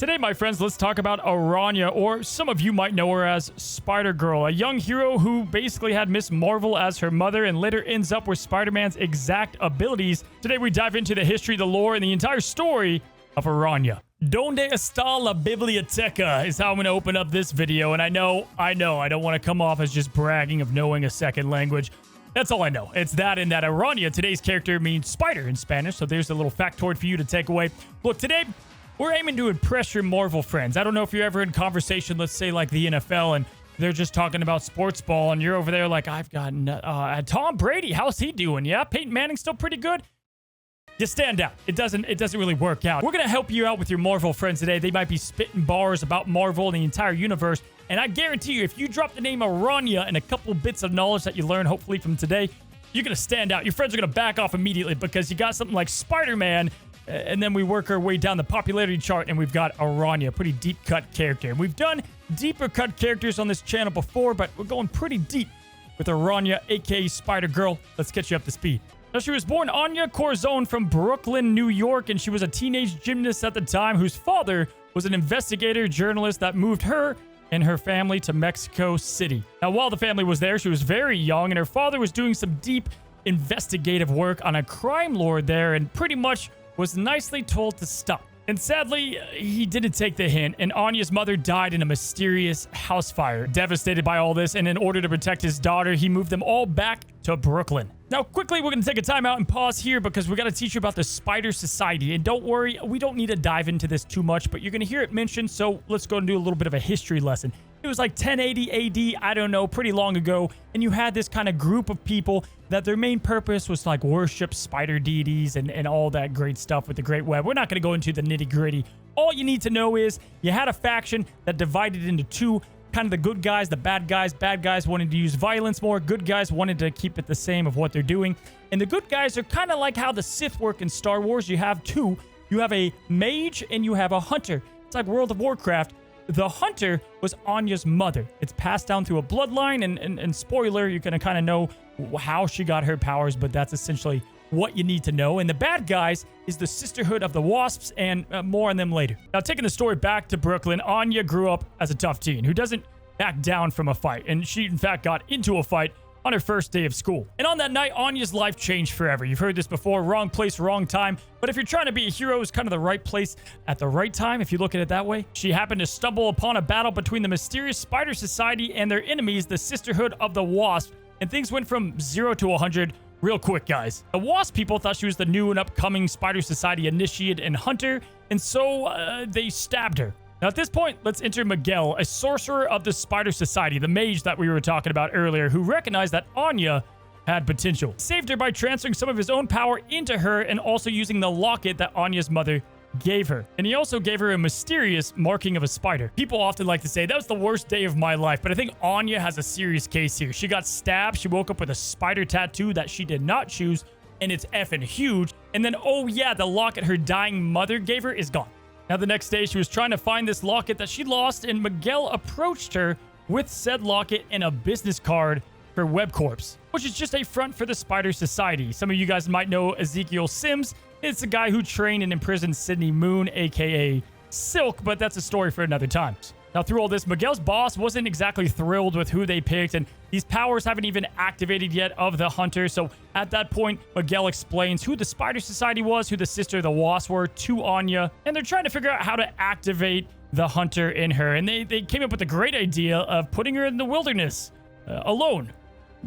Today, my friends, let's talk about Araña, or some of you might know her as Spider-Girl, a young hero who basically had Miss Marvel as her mother and later ends up with Spider-Man's exact abilities. Today, we dive into the history, the lore, and the entire story of Araña. Donde está la biblioteca is how I'm going to open up this video, and I know, I don't want to come off as just bragging of knowing a second language. That's all I know. It's that and that Araña, today's character, means spider in Spanish, so there's a little factoid for you to take away. Look, today, we're aiming to impress your Marvel friends. I don't know if you're ever in conversation, let's say like the NFL, and they're just talking about sports ball, and you're over there like, I've got Tom Brady. How's he doing? Yeah, Peyton Manning's still pretty good. You stand out. It doesn't really work out. We're gonna help you out with your Marvel friends today. They might be spitting bars about Marvel and the entire universe, and I guarantee you, if you drop the name Araña and a couple bits of knowledge that you learn, hopefully from today, you're gonna stand out. Your friends are gonna back off immediately because you got something like Spider-Man. And then we work our way down the popularity chart, and we've got Araña, a pretty deep-cut character. We've done deeper-cut characters on this channel before, but we're going pretty deep with Araña, a.k.a. Spider-Girl. Let's get you up to speed. Now, she was born Anya Corazon from Brooklyn, New York, and she was a teenage gymnast at the time whose father was an investigator journalist that moved her and her family to Mexico City. Now, while the family was there, she was very young, and her father was doing some deep investigative work on a crime lord there, and pretty much was nicely told to stop. And sadly, he didn't take the hint, and Anya's mother died in a mysterious house fire. Devastated by all this, and in order to protect his daughter, he moved them all back to Brooklyn. Now, quickly, we're going to take a time out and pause here because we got to teach you about the Spider Society. And don't worry, we don't need to dive into this too much, but you're going to hear it mentioned, so let's go and do a little bit of a history lesson. It was like 1080 AD, I don't know, pretty long ago, and you had this kind of group of people that their main purpose was to like worship spider deities and all that great stuff with the Great Web. We're not going to go into the nitty-gritty. All you need to know is you had a faction that divided into two, kind of the good guys, the bad guys. Bad guys wanted to use violence more. Good guys wanted to keep it the same of what they're doing. And the good guys are kind of like how the Sith work in Star Wars. You have two. You have a mage and you have a hunter. It's like World of Warcraft. The hunter was Anya's mother. It's passed down through a bloodline, and spoiler, you're going to kind of know how she got her powers, but that's essentially what you need to know. And the bad guys is the Sisterhood of the Wasps, and more on them later. Now, taking the story back to Brooklyn, Anya grew up as a tough teen who doesn't back down from a fight, and she, in fact, got into a fight on her first day of school. And on that night, Anya's life changed forever. You've heard this before, wrong place, wrong time. But if you're trying to be a hero, it's kind of the right place at the right time, if you look at it that way. She happened to stumble upon a battle between the mysterious Spider Society and their enemies, the Sisterhood of the Wasp. And things went from 0 to 100 real quick, guys. The Wasp people thought she was the new and upcoming Spider Society initiate and hunter, and so they stabbed her. Now, at this point, let's enter Miguel, a sorcerer of the Spider Society, the mage that we were talking about earlier, who recognized that Anya had potential. Saved her by transferring some of his own power into her and also using the locket that Anya's mother gave her. And he also gave her a mysterious marking of a spider. People often like to say, that was the worst day of my life, but I think Anya has a serious case here. She got stabbed, she woke up with a spider tattoo that she did not choose, and it's effing huge. And then, oh yeah, the locket her dying mother gave her is gone. Now, the next day, she was trying to find this locket that she lost, and Miguel approached her with said locket and a business card for WebCorps, which is just a front for the Spider Society. Some of you guys might know Ezekiel Sims. It's the guy who trained and imprisoned Sydney Moon, aka Silk, but that's a story for another time. Now, through all this, Miguel's boss wasn't exactly thrilled with who they picked, and these powers haven't even activated yet of the hunter. So at that point, Miguel explains who the Spider Society was, who the Sister of the Wasp were to Anya, and they're trying to figure out how to activate the hunter in her. And they came up with a great idea of putting her in the wilderness, alone,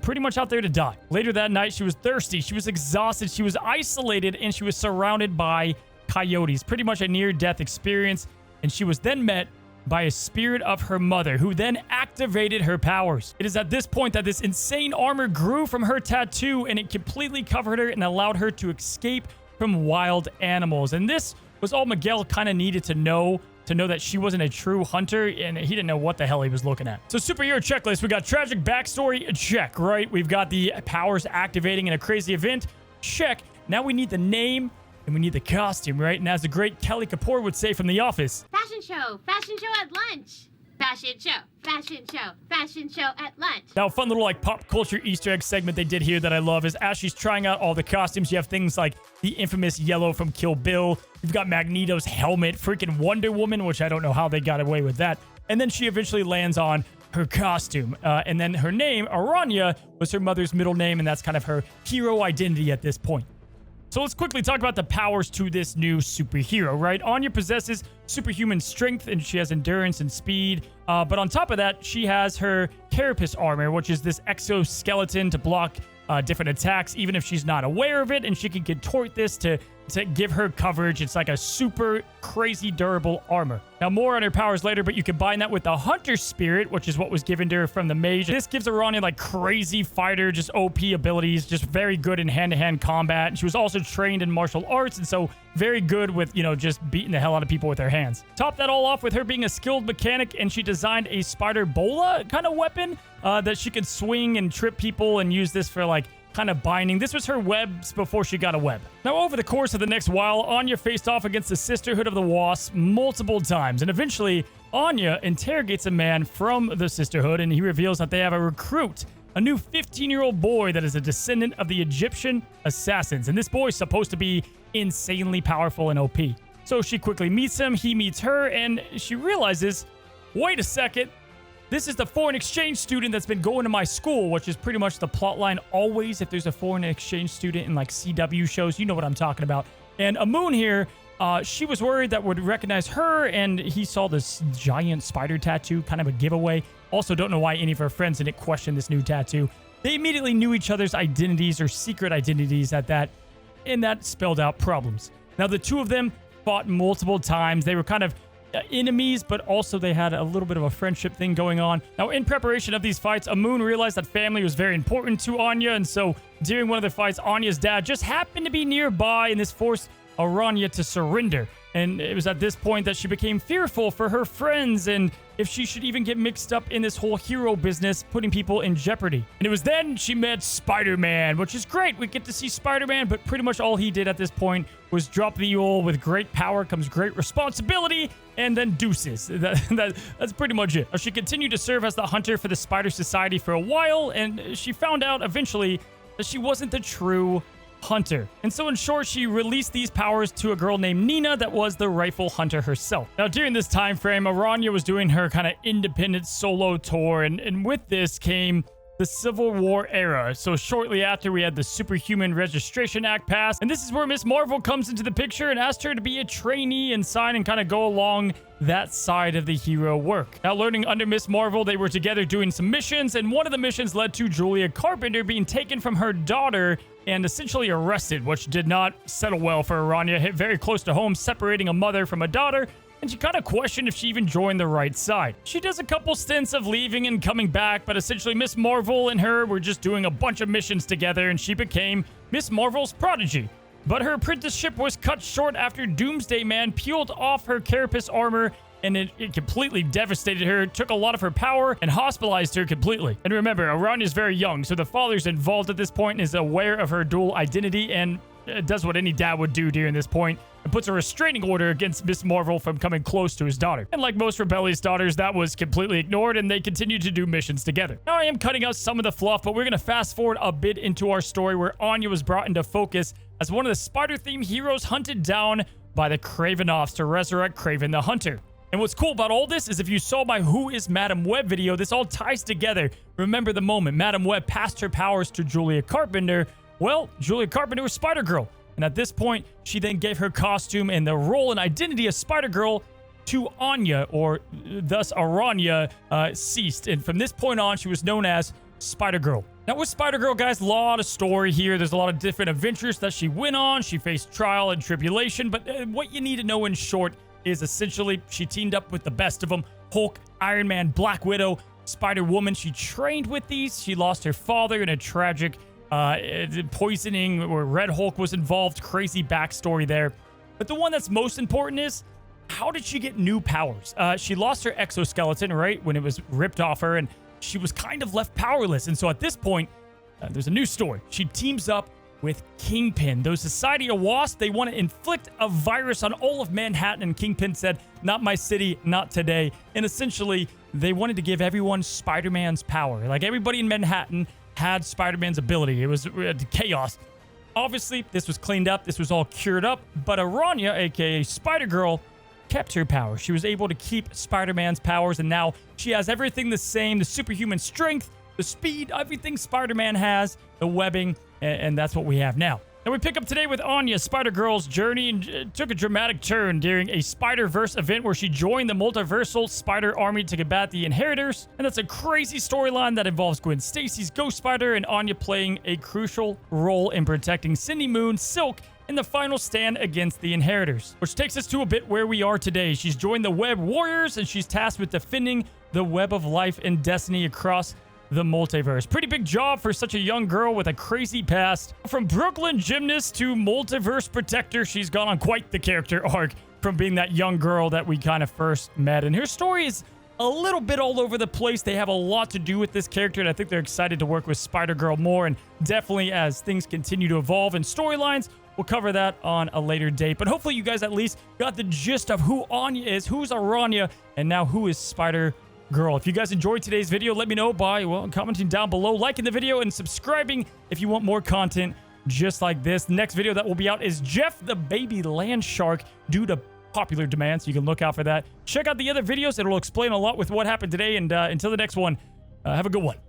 pretty much out there to die. Later that night, she was thirsty, she was exhausted, she was isolated, and she was surrounded by coyotes, pretty much a near-death experience. And she was then met by a spirit of her mother, who then activated her powers. It is at this point that this insane armor grew from her tattoo, and it completely covered her and allowed her to escape from wild animals. And this was all Miguel kind of needed to know that she wasn't a true hunter, and he didn't know what the hell he was looking at. So, superhero checklist. We got tragic backstory, check, right? We've got the powers activating in a crazy event, check. Now we need the name, and we need the costume, right? And as the great Kelly Kapoor would say from The Office, fashion show at lunch. Fashion show, fashion show, fashion show at lunch. Now, a fun little like pop culture Easter egg segment they did here that I love is as she's trying out all the costumes, you have things like the infamous yellow from Kill Bill. You've got Magneto's helmet, freaking Wonder Woman, which I don't know how they got away with that. And then she eventually lands on her costume. And then her name, Araña, was her mother's middle name, and that's kind of her hero identity at this point. So let's quickly talk about the powers to this new superhero, right? Anya possesses superhuman strength, and she has endurance and speed. But on top of that, she has her carapace armor, which is this exoskeleton to block different attacks, even if she's not aware of it. And she can contort this to give her coverage. It's like a super crazy durable armor. Now, more on her powers later, but you combine that with the hunter spirit, which is what was given to her from the mage. This gives Araña like crazy fighter, just OP abilities, just very good in hand-to-hand combat. And she was also trained in martial arts, and so very good with, you know, just beating the hell out of people with her hands. Top that all off with her being a skilled mechanic, and she designed a spider bola kind of weapon that she could swing and trip people and use this for like kind of binding. This was her webs before she got a web. Now, over the course of the next while, Anya faced off against the Sisterhood of the Wasp multiple times, and eventually Anya interrogates a man from the Sisterhood, and he reveals that they have a recruit, a new 15-year-old boy that is a descendant of the Egyptian assassins, and this boy is supposed to be insanely powerful and OP. So she quickly meets him, he meets her, and she realizes, wait a second, this is the foreign exchange student that's been going to my school, which is pretty much the plot line always if there's a foreign exchange student in like CW shows. You know what I'm talking about. And Amun here, she was worried that would recognize her, and he saw this giant spider tattoo, kind of a giveaway. Also, don't know why any of her friends didn't question this new tattoo. They immediately knew each other's identities or secret identities at that, and that spelled out problems. Now, the two of them fought multiple times. They were kind of enemies, but also they had a little bit of a friendship thing going on. Now, in preparation of these fights, Amun realized that family was very important to Anya, and so during one of the fights, Anya's dad just happened to be nearby, and this forced Araña to surrender. And it was at this point that she became fearful for her friends and if she should even get mixed up in this whole hero business, putting people in jeopardy. And it was then she met Spider-Man, which is great. We get to see Spider-Man, but pretty much all he did at this point was drop the old with great power comes great responsibility, and then deuces. That's pretty much it. She continued to serve as the hunter for the Spider Society for a while, and she found out eventually that she wasn't the true hunter. And so in short, she released these powers to a girl named Nina that was the rightful hunter herself. Now, during this time frame, Araña was doing her kind of independent solo tour, and with this came the Civil War era. So shortly after, we had the Superhuman Registration Act passed, and this is where Miss Marvel comes into the picture and asked her to be a trainee and sign and kind of go along that side of the hero work. Now, learning under Miss Marvel, they were together doing some missions, and one of the missions led to Julia Carpenter being taken from her daughter and essentially arrested, which did not settle well for Araña. Hit very close to home, separating a mother from a daughter, and she kind of questioned if she even joined the right side. She does a couple stints of leaving and coming back, but essentially Miss Marvel and her were just doing a bunch of missions together, and she became Miss Marvel's prodigy. But her apprenticeship was cut short after Doomsday Man peeled off her carapace armor, and it completely devastated her, took a lot of her power, and hospitalized her completely. And remember, Araña is very young, so the father's involved at this point and is aware of her dual identity, and does what any dad would do during this point, and puts a restraining order against Miss Marvel from coming close to his daughter. And like most rebellious daughters, that was completely ignored, and they continued to do missions together. Now, I am cutting out some of the fluff, but we're going to fast forward a bit into our story where Anya was brought into focus as one of the spider-themed heroes hunted down by the Kravenoffs to resurrect Kraven the Hunter. And what's cool about all this is if you saw my Who is Madam Web video, this all ties together. Remember the moment Madam Web passed her powers to Julia Carpenter. Well, Julia Carpenter was Spider-Girl. And at this point, she then gave her costume and the role and identity of Spider-Girl to Anya, or thus Araña ceased. And from this point on, she was known as Spider-Girl. Now, with Spider-Girl, guys, a lot of story here. There's a lot of different adventures that she went on. She faced trial and tribulation. But what you need to know in short is essentially she teamed up with the best of them: Hulk, Iron Man, Black Widow, Spider-Woman. She trained with these. She lost her father in a tragic poisoning where Red Hulk was involved. Crazy backstory there. But the one that's most important is, how did she get new powers? She lost her exoskeleton, right, when it was ripped off her, and she was kind of left powerless. And so at this point, there's a new story. She teams up with Kingpin. Those Society of Wasps, they want to inflict a virus on all of Manhattan, and Kingpin said, "Not my city, not today." And essentially, they wanted to give everyone Spider-Man's power. Like, everybody in Manhattan had Spider-Man's ability. It was chaos. Obviously, this was cleaned up. This was all cured up. But Araña, aka Spider-Girl, kept her power. She was able to keep Spider-Man's powers, and now she has everything the same: the superhuman strength, the speed, everything Spider-Man has, the webbing, and that's what we have now. And we pick up today with Anya, Spider-Girl's journey, and took a dramatic turn during a Spider-Verse event where she joined the multiversal Spider Army to combat the Inheritors. And that's a crazy storyline that involves Gwen Stacy's Ghost Spider and Anya playing a crucial role in protecting Cindy Moon, Silk, in the final stand against the Inheritors. Which takes us to a bit where we are today. She's joined the Web Warriors, and she's tasked with defending the web of life and destiny across the multiverse. Pretty big job for such a young girl with a crazy past. From Brooklyn gymnast to multiverse protector, she's gone on quite the character arc from being that young girl that we kind of first met. And her story is a little bit all over the place. They have a lot to do with this character, and I think they're excited to work with Spider-Girl more. And definitely as things continue to evolve in storylines, we'll cover that on a later date. But hopefully you guys at least got the gist of who Anya is, who's Araña, and now who is Spider-Girl. If you guys enjoyed today's video, let me know by, well, commenting down below, liking the video, and subscribing if you want more content just like this. The next video that will be out is Jeff the Baby Land Shark, due to popular demand, so you can look out for that. Check out the other videos. It'll explain a lot with what happened today, and until the next one, have a good one.